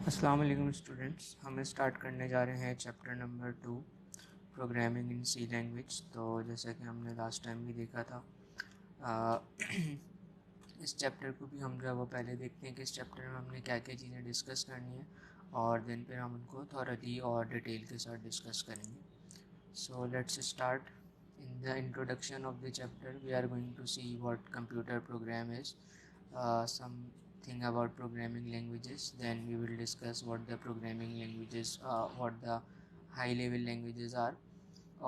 अस्सलाम वालेकुम स्टूडेंट्स, हम स्टार्ट करने जा रहे हैं chapter number 2 programming in C language. तो जैसा कि हमने लास्ट टाइम भी देखा था, इस चैप्टर को भी हम जो है वो पहले देखते हैं कि इस चैप्टर में हमने क्या क्या चीज़ें डिस्कस करनी है और देन फिर हम उनको थॉरली और डिटेल के साथ डिस्कस करेंगे। So let's start. In the introduction of the chapter, we are going to see what computer program is, something about programming languages. Then we will discuss what the programming languages, what the high level languages are.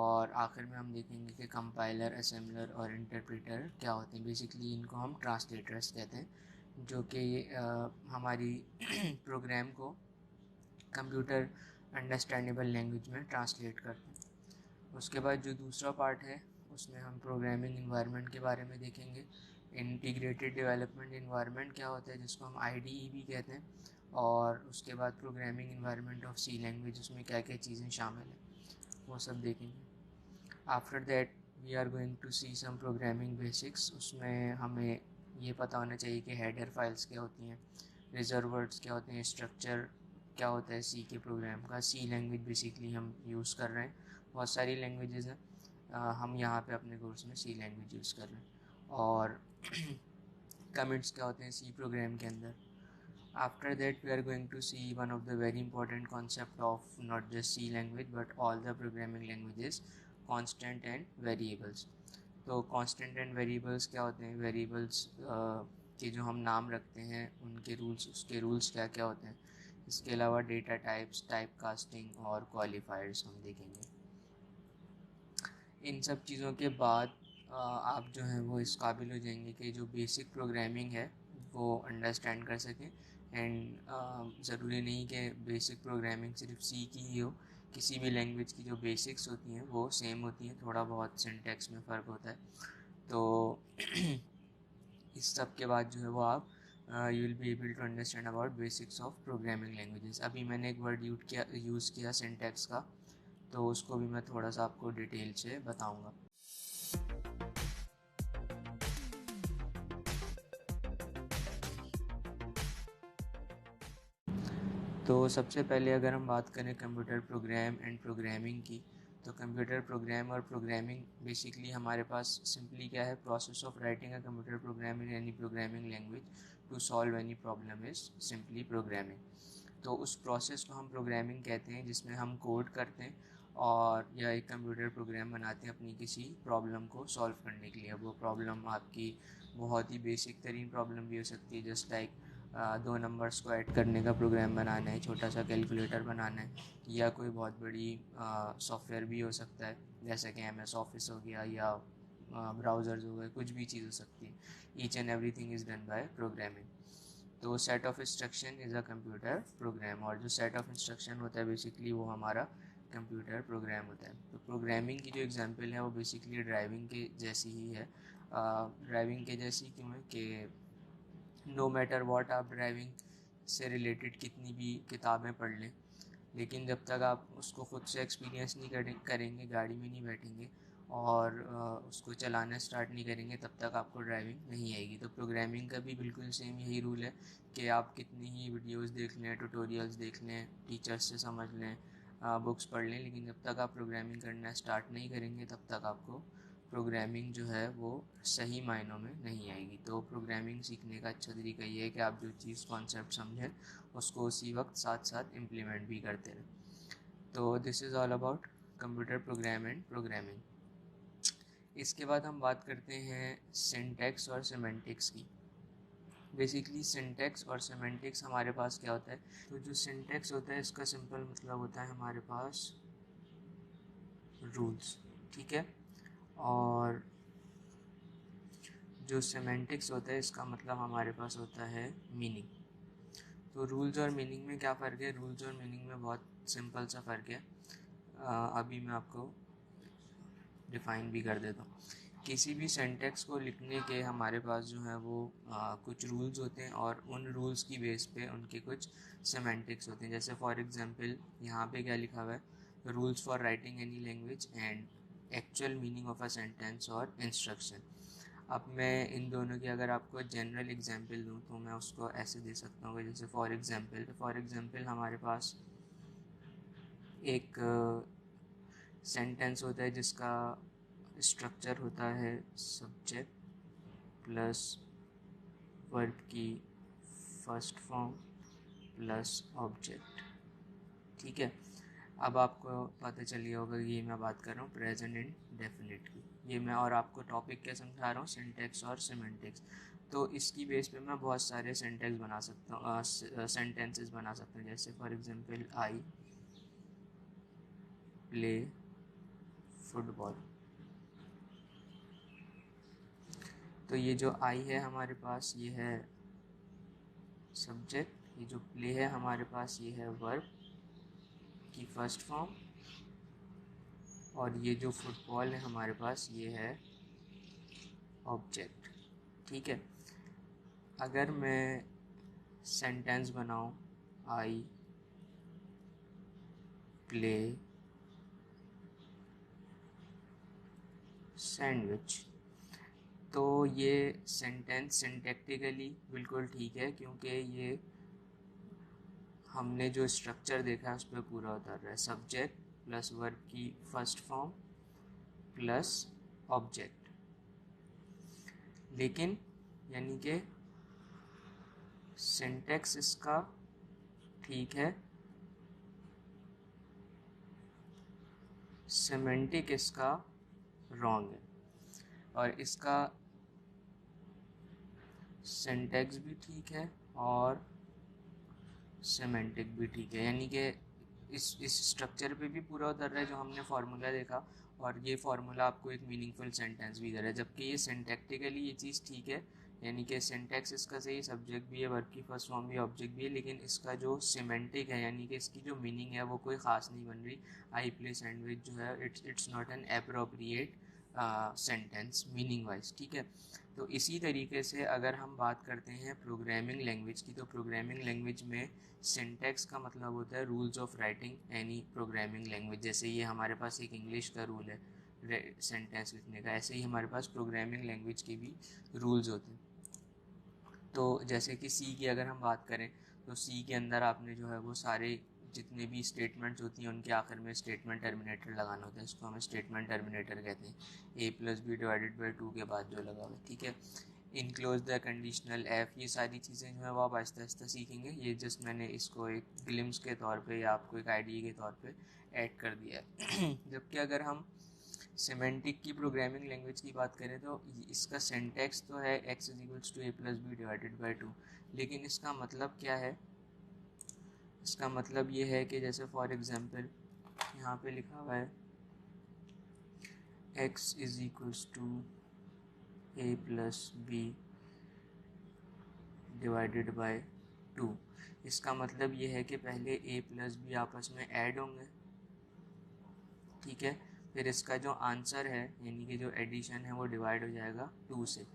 और आखिर में हम देखेंगे कि compiler, assembler और interpreter क्या होते हैं। बेसिकली इनको हम ट्रांसलेटर्स कहते हैं, जो कि हमारी प्रोग्राम को कंप्यूटर अंडरस्टैंडेबल लैंग्वेज में ट्रांसलेट करते हैं। उसके बाद जो दूसरा पार्ट है उसमें हम प्रोग्रामिंग इन्वायरमेंट के बारे में देखेंगे। इंटीग्रेटेड डेवलपमेंट इन्वायरमेंट क्या होता है, जिसको हम आईडीई भी कहते हैं। और उसके बाद programming environment of C language, उसमें क्या क्या चीज़ें शामिल हैं वो सब देखेंगे। After that we are going to see some programming basics. उसमें हमें ये पता होना चाहिए कि हेडर फाइल्स क्या होती हैं, रिजर्व वर्ड्स क्या होते हैं, स्ट्रक्चर क्या होता है सी के प्रोग्राम का। सी लैंग्वेज बेसिकली हम यूज़ कर रहे हैं, बहुत सारी लैंग्वेजेस हैं, हम यहाँ पे अपने कोर्स में सी लैंग्वेज यूज़ कर रहे हैं। और कमेंट्स क्या होते हैं सी प्रोग्राम के अंदर। After that we are going to see one of the very important concept of not just C language but all the programming languages, constant and variables. तो कांस्टेंट एंड वेरिएबल्स क्या होते हैं, variables के जो हम नाम रखते हैं उनके रूल्स, उसके रूल्स क्या क्या होते हैं। इसके अलावा डेटा टाइप्स, टाइप कास्टिंग और क्वालिफायर्स हम देखेंगे। इन सब चीज़ों के बाद आप जो हैं वो इस काबिल हो जाएंगे कि जो बेसिक प्रोग्रामिंग है वो अंडरस्टैंड कर सकें। एंड ज़रूरी नहीं कि बेसिक प्रोग्रामिंग सिर्फ सी की ही हो, किसी भी लैंग्वेज की जो बेसिक्स होती हैं वो सेम होती हैं, थोड़ा बहुत सिंटैक्स में फ़र्क होता है। तो इस सब के बाद जो है वो आप you will be able to understand about basics of programming languages. अभी मैंने एक वर्ड यूज़ किया सिंटैक्स का, तो उसको भी मैं थोड़ा सा आपको डिटेल से बताऊंगा। तो सबसे पहले अगर हम बात करें कंप्यूटर प्रोग्राम एंड प्रोग्रामिंग की, तो कंप्यूटर प्रोग्राम और प्रोग्रामिंग बेसिकली हमारे पास सिंपली क्या है, process of writing a computer program in any programming language to solve any problem is simply programming. तो उस प्रोसेस को हम प्रोग्रामिंग कहते हैं, जिसमें हम कोड करते हैं और या एक कंप्यूटर प्रोग्राम बनाते हैं अपनी किसी प्रॉब्लम को सॉल्व करने के लिए। वो प्रॉब्लम आपकी बहुत ही बेसिक तरीन प्रॉब्लम भी हो सकती है, जस्ट लाइक 2 नंबर्स को ऐड करने का प्रोग्राम बनाना है, छोटा सा कैलकुलेटर बनाना है, या कोई बहुत बड़ी सॉफ्टवेयर भी हो सकता है जैसे कि MS ऑफिस हो गया या ब्राउज़र्स हो गए, कुछ भी चीज़ हो सकती है। Each and everything is done by programming. तो set of instruction is a computer program, और जो सेट ऑफ इंस्ट्रक्शन होता है बेसिकली वो हमारा कंप्यूटर प्रोग्राम होता है। तो प्रोग्रामिंग की जो एग्जांपल है वो बेसिकली ड्राइविंग के जैसी ही है। ड्राइविंग के जैसी क्यों है कि नो मैटर वॉट आप ड्राइविंग से रिलेटेड कितनी भी किताबें पढ़ लें, लेकिन जब तक आप उसको ख़ुद से एक्सपीरियंस नहीं करेंगे, गाड़ी में नहीं बैठेंगे और उसको चलाना स्टार्ट नहीं करेंगे, तब तक आपको ड्राइविंग नहीं आएगी। तो प्रोग्रामिंग का भी बिल्कुल सेम यही रूल है कि आप कितनी ही वीडियोस देख लें, ट्यूटोरियल्स देख लें, टीचर्स से समझ लें, बुक्स पढ़ लें, लेकिन जब तक आप प्रोग्रामिंग करना स्टार्ट नहीं करेंगे तब तक आपको प्रोग्रामिंग जो है वो सही मायनों में नहीं आएगी। तो प्रोग्रामिंग सीखने का अच्छा तरीका ये है कि आप जो चीज़ कॉन्सेप्ट समझें उसको उसी वक्त साथ साथ इम्प्लीमेंट भी करते रहें। तो this is all about computer program and programming. इसके बाद हम बात करते हैं सिंटैक्स और सिमेंटिक्स की। बेसिकली सिंटैक्स और सिमेंटिक्स हमारे पास क्या होता है, तो जो सिंटैक्स होता है इसका सिंपल मतलब होता है हमारे पास रूल्स, ठीक है। और जो सिमेंटिक्स होता है इसका मतलब हमारे पास होता है मीनिंग। तो रूल्स और मीनिंग में क्या फ़र्क है, रूल्स और मीनिंग में बहुत सिंपल सा फ़र्क है। अभी मैं आपको डिफ़ाइन भी कर देता हूँ। किसी भी सेंटेक्स को लिखने के हमारे पास जो है वो कुछ रूल्स होते हैं और उन रूल्स की बेस पे उनके कुछ सिमेंटिक्स होते हैं। जैसे फॉर एग्जांपल यहाँ पे क्या लिखा हुआ है, rules for writing any language and actual meaning of a sentence और इंस्ट्रक्शन। अब मैं इन दोनों की अगर आपको जनरल एग्जांपल दूं तो मैं उसको ऐसे दे सकता हूँ, जैसे फॉर एग्जांपल हमारे पास एक सेंटेंस होता है जिसका स्ट्रक्चर होता है सब्जेक्ट प्लस वर्ब की फर्स्ट फॉर्म प्लस ऑब्जेक्ट। ठीक है, अब आपको पता चल गया होगा कि ये मैं बात कर रहा हूँ प्रेजेंट इंडेफिनिट की। ये मैं और आपको टॉपिक क्या समझा रहा हूँ, सिंटैक्स और सिमेंटिक्स। तो इसकी बेस पे मैं बहुत सारे सेंटेंसेस बना सकता हूँ, जैसे for example I play football. तो ये जो आई है हमारे पास ये है सब्जेक्ट, ये जो प्ले है हमारे पास ये है वर्ब की फर्स्ट फॉर्म, और ये जो फुटबॉल है हमारे पास ये है ऑब्जेक्ट। ठीक है, अगर मैं सेंटेंस बनाऊं आई प्ले सैंडविच, तो ये सेंटेंस सिंटैक्टिकली बिल्कुल ठीक है, क्योंकि ये हमने जो स्ट्रक्चर देखा है उस पर पूरा उतर रहा है, सब्जेक्ट प्लस वर्ब की फर्स्ट फॉर्म प्लस ऑब्जेक्ट। लेकिन यानी कि सिंटैक्स इसका ठीक है, सिमेंटिक इसका रॉन्ग है, और इसका सिंटैक्स भी ठीक है और सिमेंटिक भी ठीक है, यानी कि इस स्ट्रक्चर पे भी पूरा उतर रहा है जो हमने फार्मूला देखा, और ये फार्मूला आपको एक मीनिंगफुल सेंटेंस भी दे रहा है। जबकि ये सिंटैक्टिकली ये चीज़ ठीक है, यानी कि सिंटैक्स इसका सही, सब्जेक्ट भी है, वर्ब की फर्स्ट फॉर्म भी, ऑब्जेक्ट भी है, लेकिन इसका जो सिमेंटिक है यानी कि इसकी जो मीनिंग है वो कोई ख़ास नहीं बन रही। आई प्ले सैंडविच जो है it's not an appropriate sentence meaning wise. ठीक है, तो इसी तरीके से अगर हम बात करते हैं प्रोग्रामिंग लैंग्वेज की, तो प्रोग्रामिंग लैंग्वेज में सिंटैक्स का मतलब होता है rules of writing any programming language. जैसे ये हमारे पास एक इंग्लिश का रूल है सेंटेंस लिखने का, ऐसे ही हमारे पास प्रोग्रामिंग लैंग्वेज के भी रूल्स होते हैं। तो जैसे कि सी की अगर हम बात करें तो सी के अंदर आपने जो है वो सारे जितने भी स्टेटमेंट्स होती हैं उनके आखिर में स्टेटमेंट टर्मिनेटर लगाना होता है, इसको हमें स्टेटमेंट टर्मिनेटर कहते हैं, ए प्लस बी डिवाइडेड बाई 2 के बाद जो लगा हुआ है। ठीक है, इनक्लोज द कंडीशनल एफ, ये सारी चीज़ें जो है वो आप आहिस्ता आहिस्ता सीखेंगे। ये जस्ट मैंने इसको एक ग्लिम्स के तौर पे या आपको एक आइडिया के तौर पे ऐड कर दिया है। जबकि अगर हम सिमेंटिक की प्रोग्रामिंग लैंग्वेज की बात करें तो इसका सिंटैक्स तो है X is equals to A plus B divided by 2, लेकिन इसका मतलब क्या है, इसका मतलब ये है कि जैसे फॉर एग्जांपल यहाँ पे लिखा हुआ है X is equals to A plus B divided by 2, इसका मतलब ये है कि पहले a प्लस बी आपस में ऐड होंगे। ठीक है, फिर इसका जो आंसर है यानी कि जो एडिशन है वो डिवाइड हो जाएगा 2 से,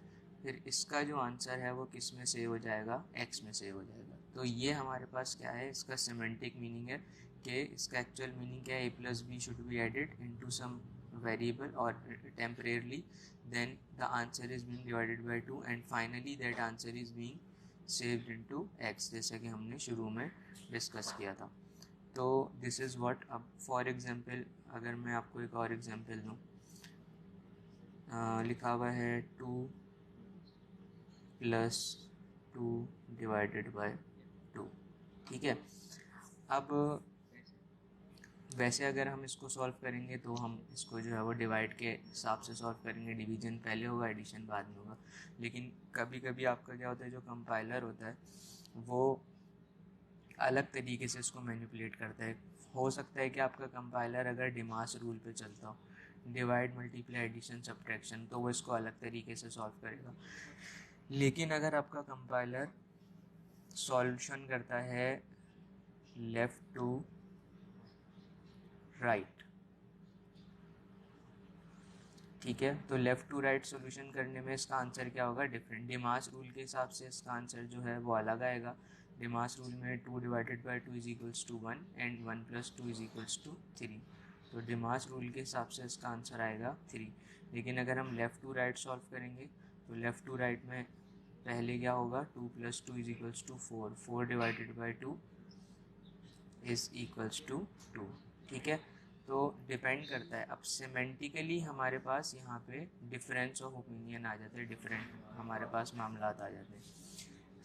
फिर इसका जो आंसर है वो किस में सेव हो जाएगा, x में सेव हो जाएगा। तो ये हमारे पास क्या है, इसका सिमेंटिक मीनिंग है कि इसका एक्चुअल मीनिंग क्या है, a plus B should be added into sum variable और temporarily, then the answer is being divided by 2 and finally that answer is being saved into x, जैसा कि हमने शुरू में डिस्कस किया था। तो दिस इज़ व्हाट। अब फॉर एग्जांपल अगर मैं आपको एक और एग्जांपल दूँ, लिखा हुआ है 2 प्लस 2 डिवाइडेड बाय 2। ठीक है, अब वैसे अगर हम इसको सॉल्व करेंगे तो हम इसको जो है वो डिवाइड के हिसाब से सॉल्व करेंगे, डिवीजन पहले होगा एडिशन बाद में होगा। लेकिन कभी कभी आपका क्या होता है, जो कंपाइलर होता है वो अलग तरीके से इसको मैनिपुलेट करता है। हो सकता है कि आपका कंपाइलर अगर डिमास रूल पे चलता हो, डिवाइड मल्टीप्लाई एडिशन सब्ट्रैक्शन, तो वो इसको अलग तरीके से सॉल्व करेगा। लेकिन अगर आपका कंपाइलर सॉल्यूशन करता है लेफ़्ट टू राइट, ठीक है, तो लेफ़्ट टू राइट सॉल्यूशन करने में इसका आंसर क्या होगा, डिफरेंट। डिमास रूल के हिसाब से इसका आंसर जो है वो अलग आएगा। डिमास रूल में 2 divided by 2 is equals to 1 and 1 plus 2 is equals to 3, तो डिमास रूल के हिसाब से इसका आंसर आएगा 3। लेकिन अगर हम लेफ़्ट टू राइट सॉल्व करेंगे तो लेफ़्ट टू राइट में पहले क्या होगा, 2 + 2 = 4, 4 divided by 2 is equals to 2। ठीक है, तो डिपेंड करता है। अब सिमेंटिकली हमारे पास यहाँ पे डिफरेंस ऑफ ओपिनियन आ जाता है, डिफरेंट हमारे पास मामला आ जाते हैं।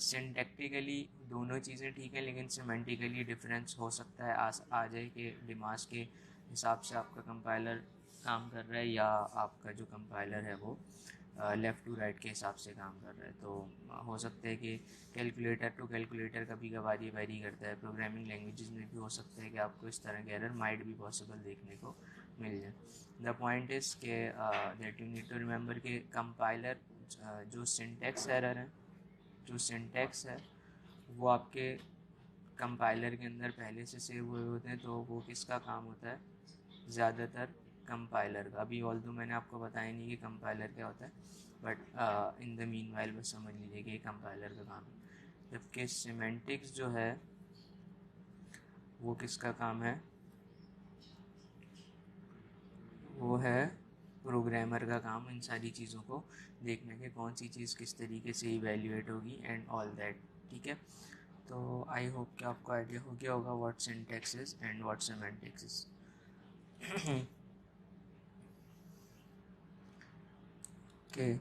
सिंटैक्टिकली दोनों चीज़ें ठीक है, लेकिन सिमेंटिकली डिफरेंस हो सकता है आ जाए कि डिमास के हिसाब से आपका कंपाइलर काम कर रहा है या आपका जो कंपाइलर है वो लेफ़्ट टू राइट के हिसाब से काम कर रहा है। तो हो सकता है कि कैलकुलेटर टू कैलकुलेटर कभी कभार ये वेरी करता है। प्रोग्रामिंग लैंग्वेजेस में भी हो सकता है कि आपको इस तरह के एरर माइट भी पॉसिबल देखने को मिल जाए। द पॉइंट इज़ के that you need to remember के कंपाइलर जो सिंटैक्स एरर है, जो सिंटैक्स है वो आपके कंपाइलर के अंदर पहले से सेव हुए होते हैं, तो वो किसका काम होता है, ज़्यादातर कंपाइलर का। अभी ऑल तो मैंने आपको बताया नहीं कि कंपाइलर क्या होता है, but in the mean while बस समझ लीजिए कि कंपाइलर का काम है। जबकि सिमेंटिक्स जो है वो किसका काम है, वो है प्रोग्रामर का काम, इन सारी चीज़ों को देखने के कौन सी चीज़ किस तरीके से इवेल्युएट होगी एंड ऑल दैट। ठीक है, तो आई होप कि आपको आइडिया हो गया होगा what syntax is and what semantics is. Okay,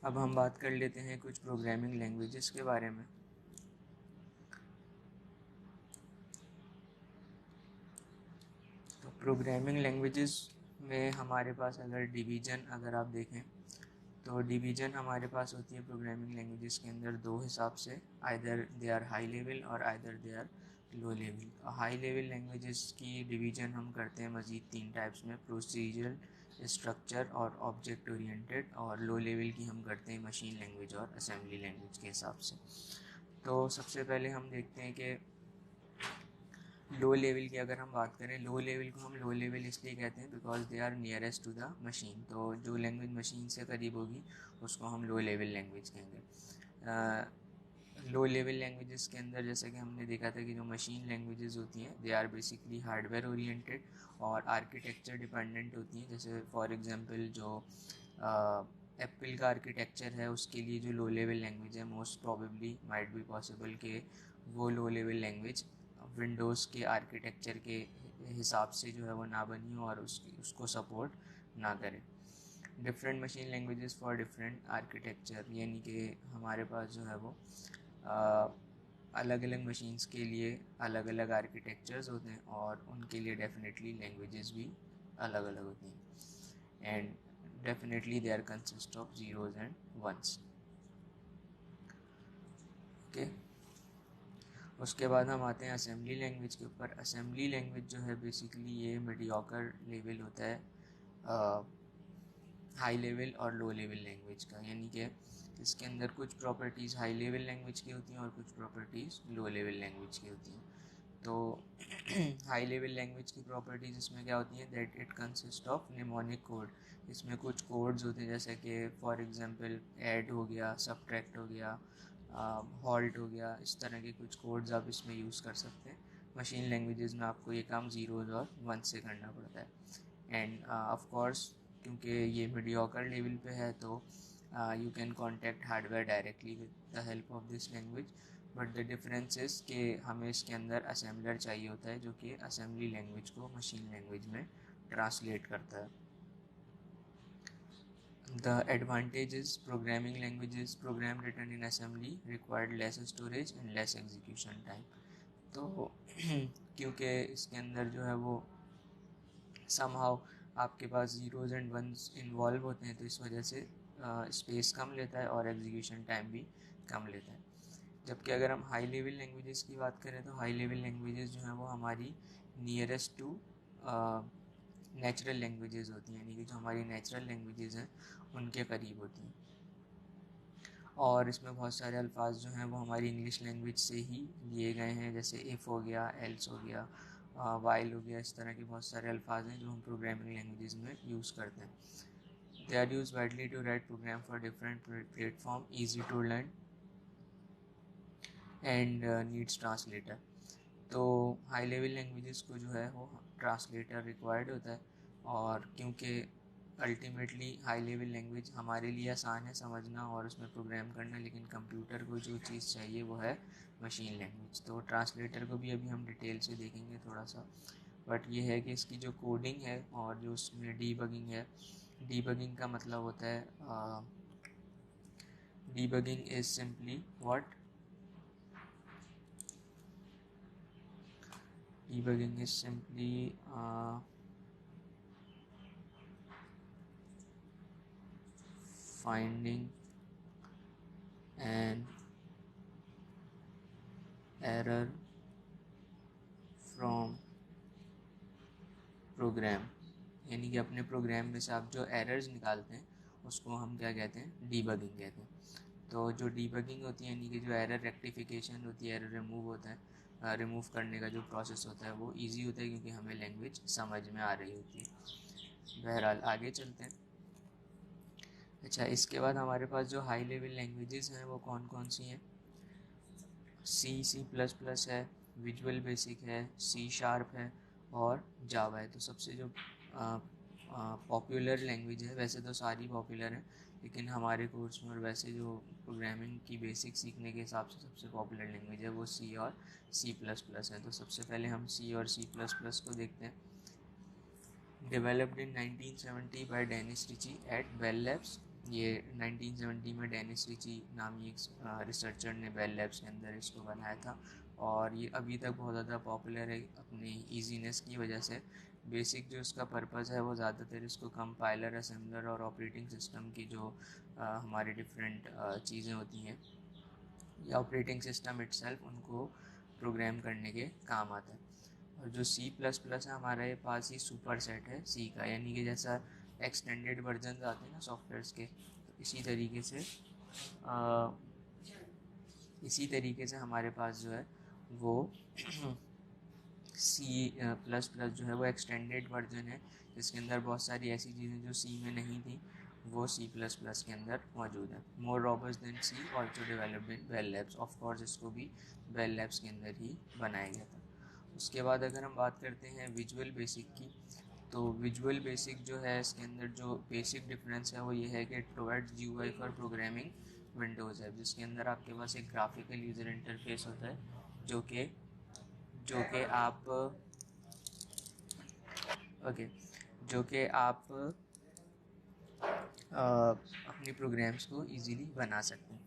अब हम बात कर लेते हैं कुछ प्रोग्रामिंग लैंग्वेजेस के बारे में। तो प्रोग्रामिंग लैंग्वेजेस में हमारे पास अगर आप देखें तो डिवीज़न हमारे पास होती है प्रोग्रामिंग लैंग्वेजेस के अंदर दो हिसाब से, either they are high level और either they are low level. High level languages की डिवीज़न हम करते हैं मज़ीद 3 टाइप्स में, प्रोसीजरल, स्ट्रक्चर और ऑब्जेक्ट ओरिएंटेड। और लो लेवल की हम करते हैं मशीन लैंग्वेज और असेंबली लैंग्वेज के हिसाब से। तो सबसे पहले हम देखते हैं कि लो लेवल की अगर हम बात करें, लो लेवल को हम लो लेवल इसलिए कहते हैं because they are nearest to the machine. तो जो लैंग्वेज मशीन से करीब होगी उसको हम लो लेवल लैंग्वेज कहेंगे। लो लेवल लैंग्वेजेस के अंदर जैसे कि हमने देखा था कि जो मशीन लैंग्वेजेस होती हैं they are basically hardware oriented और आर्किटेक्चर डिपेंडेंट होती हैं। जैसे फॉर एग्जांपल जो एप्पल का आर्किटेक्चर है उसके लिए जो लो लेवल लैंग्वेज है most probably might be possible कि वो लो लेवल लैंग्वेज विंडोज़ के आर्किटेक्चर के हिसाब से जो है वो ना बनी हो और उसको सपोर्ट ना करे। Different machine languages for different architecture, यानी कि हमारे पास जो है वो अलग अलग मशीन्स के लिए अलग अलग आर्किटेक्चर्स होते हैं और उनके लिए डेफिनेटली लैंग्वेजेस भी अलग अलग होती हैं and definitely they are consist of zeros and ones. Okay, उसके बाद हम आते हैं असेंबली लैंग्वेज के ऊपर। असेंबली लैंग्वेज जो है बेसिकली ये मीडियोकर लेवल होता है हाई लेवल और लो लेवल लैंग्वेज का, यानी कि इसके अंदर कुछ प्रॉपर्टीज़ हाई लेवल लैंग्वेज की होती हैं और कुछ प्रॉपर्टीज़ लो लेवल लैंग्वेज की होती हैं। तो हाई लेवल लैंग्वेज की प्रॉपर्टीज़ इसमें क्या होती हैं, that it consist of mnemonic code. इसमें कुछ कोड्स होते हैं जैसे कि फॉर एग्जांपल ऐड हो गया, सबट्रैक्ट हो गया, हॉल्ट हो गया, इस तरह के कुछ कोड्स आप इसमें यूज़ कर सकते हैं। मशीन लैंग्वेजेस में आपको ये काम ज़ीरोज़ और वन से करना पड़ता है एंड ऑफ कोर्स क्योंकि ये मीडियोकर लेवल पे है तो you can contact hardware directly with the help of this language. But the difference is कि हमें इसके अंदर असेंबलर चाहिए होता है जो कि असेंबली लैंग्वेज को मशीन लैंग्वेज में ट्रांसलेट करता है। The advantages programming languages program written in assembly required less storage and less execution time। तो क्योंकि इसके अंदर जो है वो somehow आपके पास ज़ीरोज़ एंड वंस इन्वॉल्व होते हैं तो इस वजह से स्पेस कम लेता है और एग्जीक्यूशन टाइम भी कम लेता है। जबकि अगर हम हाई लेवल लैंग्वेजेस की बात करें तो हाई लेवल लैंग्वेजेस जो हैं वो हमारी नियरेस्ट टू नेचुरल लैंग्वेजेस होती हैं, यानी कि जो हमारी नेचुरल लैंग्वेजेस हैं उनके करीब होती हैं। और इसमें बहुत सारे अल्फाज जो हैं वो हमारी इंग्लिश लैंग्वेज से ही लिए गए हैं, जैसे इफ़ हो गया, एल्स हो गया, वाइल हो गया, इस तरह के बहुत सारे अल्फाज हैं जो हम प्रोग्रामिंग लैंग्वेजेस में यूज़ करते हैं। They are use widely to write program for different platform, easy to learn and needs translator. तो हाई लेवल लैंग्वेजेस को जो है वो ट्रांसलेटर रिक्वायर्ड होता है और क्योंकि अल्टीमेटली हाई लेवल लैंग्वेज हमारे लिए आसान है समझना और उसमें प्रोग्राम करना, लेकिन कंप्यूटर को जो चीज़ चाहिए वो है मशीन लैंग्वेज। तो ट्रांसलेटर को भी अभी हम डिटेल से देखेंगे थोड़ा सा, बट ये है कि इसकी जो कोडिंग है और जो उसमें डीबगिंग है, डीबगिंग का मतलब होता है debugging is simply what, debugging is simply finding an error from program, यानी कि अपने प्रोग्राम में से आप जो एरर्स निकालते हैं उसको हम क्या कहते हैं, डीबगिंग कहते हैं। तो जो डीबगिंग होती है यानी कि जो एरर रेक्टिफिकेशन होती है, एरर रिमूव होता है, रिमूव करने का जो प्रोसेस होता है वो इजी होता है क्योंकि हमें लैंग्वेज समझ में आ रही होती है। बहरहाल आगे चलते हैं। अच्छा, इसके बाद हमारे पास जो हाई लेवल लैंग्वेजेस हैं वो कौन कौन सी हैं? C++ है, विजुअल बेसिक है, C# है और जावा है। तो सबसे जो पॉपुलर लैंग्वेज है, वैसे तो सारी पॉपुलर हैं, लेकिन हमारे कोर्स में और वैसे जो प्रोग्रामिंग की बेसिक सीखने के हिसाब से सबसे पॉपुलर लैंग्वेज है वो C और C++ है। तो सबसे पहले हम C और C++ को देखते हैं। Developed in 1970 by Dennis Ritchie at Bell Labs. ये 1970 में डेनिस रिची नामी एक रिसर्चर ने बेल लैब्स के अंदर इसको बनाया था और ये अभी तक बहुत ज़्यादा पॉपुलर है अपनी ईजीनेस की वजह से। बेसिक जो इसका पर्पज़ है वो ज़्यादातर इसको कंपाइलर, असेंबलर और ऑपरेटिंग सिस्टम की जो हमारे डिफरेंट चीज़ें होती हैं या ऑपरेटिंग सिस्टम इटसेल्फ उनको प्रोग्राम करने के काम आता है। और जो C++ है हमारे पास ही सुपर सेट है सी का, यानी कि जैसा एक्सटेंडेड वर्जन आते हैं ना सॉफ्टवेयर्स के, तो इसी तरीके से हमारे पास जो है वो C++ जो है वो एक्सटेंडेड वर्जन है जिसके अंदर बहुत सारी ऐसी चीज़ें जो C में नहीं थी वो C++ के अंदर मौजूद है। More robust than C, also developed in Bell Labs. Of course इसको भी बेल लैब्स के अंदर ही बनाया गया था। उसके बाद अगर हम बात करते हैं विजुअल बेसिक की, तो विजुअल बेसिक जो है इसके अंदर जो बेसिक डिफरेंस है वो ये है कि it provides GUI for programming Windows है, जिसके अंदर आपके पास एक ग्राफिकल यूज़र इंटरफेस होता है जो कि आप ओके जो कि आप अपनी प्रोग्राम्स को इजीली बना सकते हैं।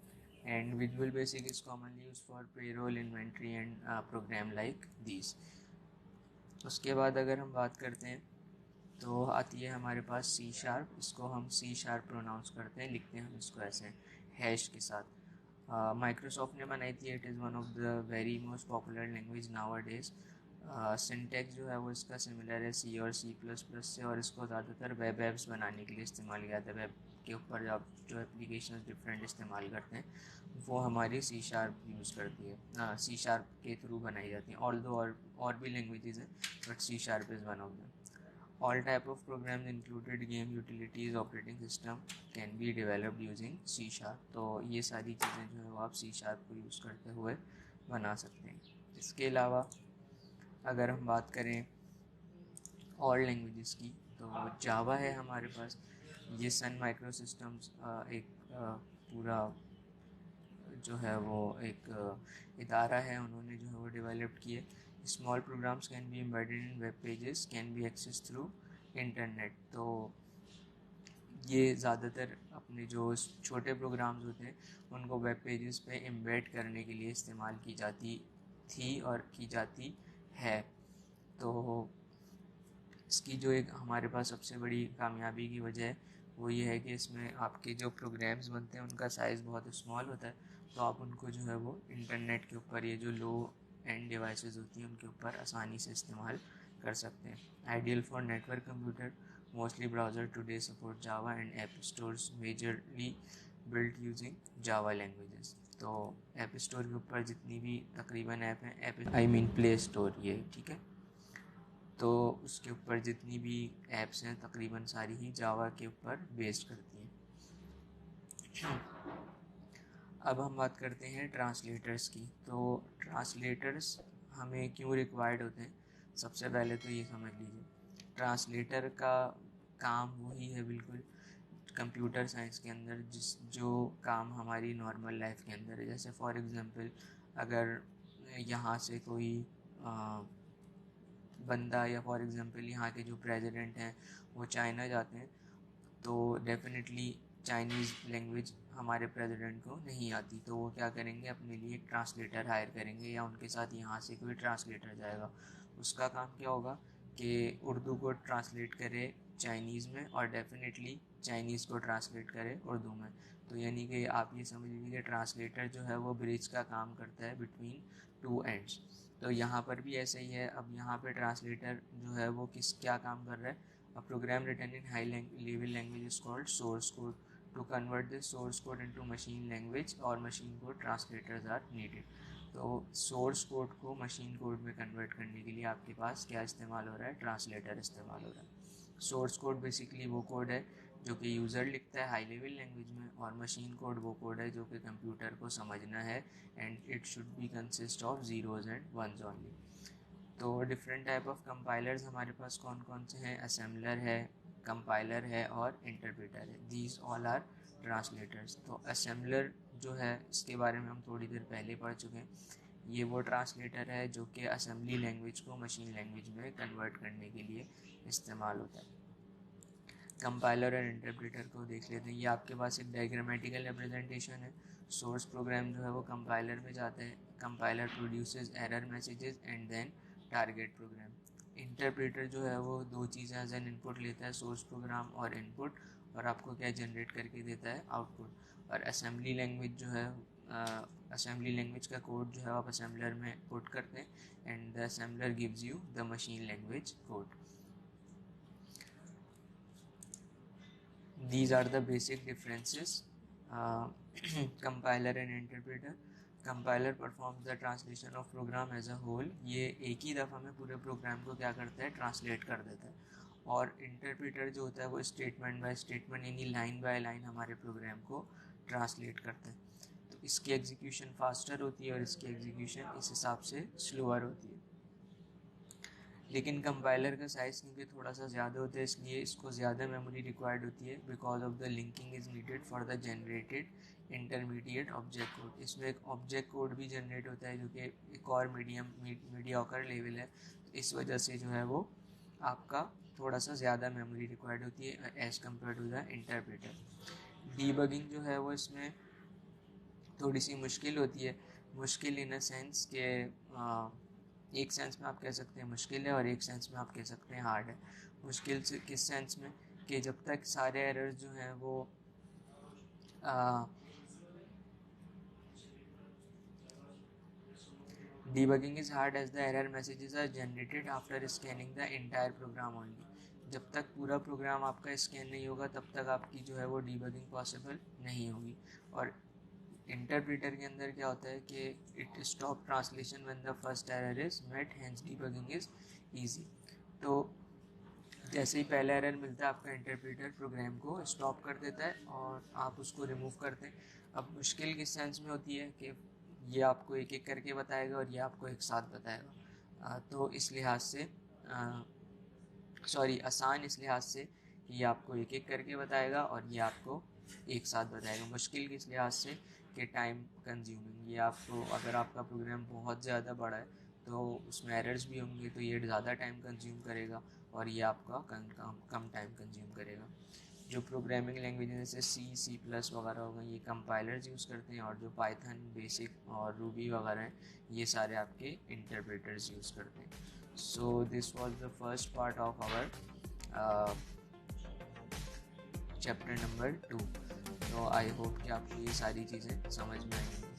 And visual basic is commonly use for payroll, inventory and program like these. उसके बाद अगर हम बात करते हैं तो आती है हमारे पास C#। इसको हम C# प्रोनाउंस करते हैं, लिखते हैं हम इसको ऐसे हैश के साथ। माइक्रोसॉफ्ट ने बनाई थी। It is one of the very most popular language nowadays. Syntax जो है वो इसका सिमिलर है C और C++ से, और इसको ज़्यादातर वेब ऐप्स बनाने के लिए इस्तेमाल किया जाता है। वेब के ऊपर आप जो एप्लीकेशन डिफरेंट इस्तेमाल करते हैं वो हमारी C# यूज़ करती है, C# के थ्रू बनाई जाती हैं। और भी लैंग्वेजेस हैं but C# is one of them. All type of programs included game utilities operating system can be developed using C#। तो ये सारी चीज़ें जो है वो आप C# को यूज़ करते हुए बना सकते हैं। इसके अलावा अगर हम बात करें और लैंग्वेजेस की तो जावा है हमारे पास। ये सन माइक्रो सिस्टम्स एक पूरा जो है वो एक इदारा है, उन्होंने जो है वो डेवलप किए। Small programs can be embedded in web pages can be access through internet. तो ये ज़्यादातर अपने जो छोटे प्रोग्राम्स होते हैं उनको वेब पेजेस पे एम्बेड करने के लिए इस्तेमाल की जाती थी और की जाती है। तो इसकी जो एक हमारे पास सबसे बड़ी कामयाबी की वजह है वो ये है कि इसमें आपके जो प्रोग्राम्स बनते हैं उनका साइज़ बहुत स्मॉल होता है, तो आप उनको जो है वो इंटरनेट के ऊपर, ये जो लो एंड डिवाइसेस होती हैं उनके ऊपर आसानी से इस्तेमाल कर सकते हैं। Ideal for network computer, mostly browser today support Java and app stores majorly built using Java languages. तो ऐप स्टोर के ऊपर जितनी भी तकरीबन ऐप हैं, ऐप प्ले स्टोर, ये ठीक है, तो उसके ऊपर जितनी भी ऐप्स हैं तकरीबन सारी ही जावा के ऊपर बेस्ड करती हैं। अब हम बात करते हैं ट्रांसलेटर्स की। तो ट्रांसलेटर्स हमें क्यों रिक्वायर्ड होते हैं, सबसे पहले तो ये समझ लीजिए। ट्रांसलेटर का काम वही है बिल्कुल कंप्यूटर साइंस के अंदर जो काम हमारी नॉर्मल लाइफ के अंदर है। जैसे फॉर एग्जांपल अगर यहाँ से कोई बंदा या फॉर एग्जांपल यहाँ के जो प्रेसिडेंट हैं वो चाइना जाते हैं, तो डेफिनेटली चाइनीज़ लैंग्वेज हमारे प्रेसिडेंट को नहीं आती, तो वो क्या करेंगे, अपने लिए एक ट्रांसलेटर हायर करेंगे या उनके साथ यहाँ से कोई ट्रांसलेटर जाएगा। उसका काम क्या होगा कि उर्दू को ट्रांसलेट करे चाइनीज़ में और डेफिनेटली चाइनीज़ को ट्रांसलेट करे उर्दू में। तो यानी कि आप ये समझ लीजिए कि ट्रांसलेटर जो है वो ब्रिज का काम करता है बिटवीन टू एंड्स। तो यहाँ पर भी ऐसा ही है। अब यहाँ पे ट्रांसलेटर जो है वो क्या काम कर रहा है, A program written in high level language is called source code. To convert this source code into machine language or machine code translators are needed. तो सोर्स कोड को मशीन कोड में कन्वर्ट करने के लिए आपके पास क्या इस्तेमाल हो रहा है, ट्रांसलेटर इस्तेमाल हो रहा है। सोर्स कोड बेसिकली वो कोड है जो कि यूज़र लिखता है हाई लेवल लैंग्वेज में, और मशीन कोड वो कोड है जो कि कंप्यूटर को समझना है, and it should be consist of zeros and ones only. तो डिफरेंट टाइप ऑफ कंपाइलर्स हमारे पास कौन कौन से हैं, असेंबलर है, कंपाइलर है और इंटरप्रेटर है। These all are translators. तो असेंबलर जो है इसके बारे में हम थोड़ी देर पहले पढ़ चुके हैं। ये वो ट्रांसलेटर है जो कि असेंबली लैंग्वेज को मशीन लैंग्वेज में कन्वर्ट करने के लिए इस्तेमाल होता है। कंपाइलर और इंटरप्रेटर को देख लेते हैं। ये आपके पास एक डायग्रामेटिकल रिप्रेजेंटेशन है। सोर्स प्रोग्राम जो है वो कंपाइलर में जाता है, compiler produces error messages and then target program. Interpreter जो है वो दो चीज़ें एज एन इनपुट लेता है, सोर्स प्रोग्राम और इनपुट, और आपको क्या जनरेट करके देता है, आउटपुट। और असेंबली लैंग्वेज जो है, असेंबली लैंग्वेज का कोड जो है आप असेंबलर में पुट करते हैं, and the assembler gives you the machine language code. These are the basic differences. Compiler and interpreter. Compiler performs the translation of program as a whole. ये एक ही दफ़ा में पूरे प्रोग्राम को क्या करता है, ट्रांसलेट कर देता है। और इंटरप्रेटर जो होता है वो स्टेटमेंट बाय स्टेटमेंट यानी लाइन बाय लाइन हमारे प्रोग्राम को ट्रांसलेट करता है। तो इसकी एग्जीक्यूशन फास्टर होती है और इसकी एग्जीक्यूशन इस हिसाब से स्लोअर होती है। लेकिन कंपाइलर का साइज़ क्योंकि थोड़ा सा ज़्यादा होता है इसलिए इसको ज़्यादा मेमोरी रिक्वायर्ड होती है, because of the linking is needed for the generated intermediate object code. इसमें एक ऑब्जेक्ट कोड भी जनरेट होता है जो कि एक और मीडियोकर लेवल है। तो इस वजह से जो है वो आपका थोड़ा सा ज़्यादा मेमोरी रिक्वायर्ड होती है as compared to the interpreter. Debugging जो है वो इसमें थोड़ी सी मुश्किल होती है। मुश्किल इन अ सेंस के एक सेंस में आप कह सकते हैं मुश्किल है और एक सेंस में आप कह सकते हैं हार्ड है। मुश्किल से किस सेंस में, कि जब तक सारे एरर्स जो हैं वो debugging is hard as the error messages are generated after scanning the entire program only. जब तक पूरा प्रोग्राम आपका स्कैन नहीं होगा तब तक आपकी जो है वो डीबगिंग पॉसिबल नहीं होगी। और इंटरप्रेटर के अंदर क्या होता है कि it stop translation when the first error is met, hence debugging is easy. तो जैसे ही पहला एरर मिलता है आपका इंटरप्रेटर प्रोग्राम को स्टॉप कर देता है और आप उसको रिमूव करते हैं। अब मुश्किल किस सेंस में होती है कि ये आपको एक एक करके बताएगा और ये आपको एक साथ बताएगा। तो इस लिहाज से आसान इस लिहाज से कि ये आपको एक एक करके बताएगा और ये आपको एक साथ बताएगा। मुश्किल किस लिहाज से कि टाइम कंज्यूमिंग, ये आपको अगर आपका प्रोग्राम बहुत ज़्यादा बड़ा है तो उसमें एरर्स भी होंगे तो ये ज़्यादा टाइम कंज्यूम करेगा और ये आपका कम टाइम कंज्यूम करेगा। जो प्रोग्रामिंग लैंग्वेज जैसे सी प्लस वगैरह हो गए ये कंपाइलर्स यूज़ करते हैं, और जो पाइथन बेसिक और रूबी वगैरह हैं ये सारे आपके इंटरप्रेटर्स यूज़ करते हैं। So this was the first part of our chapter number 2। तो आई होप कि आपको ये सारी चीज़ें समझ में आएंगी।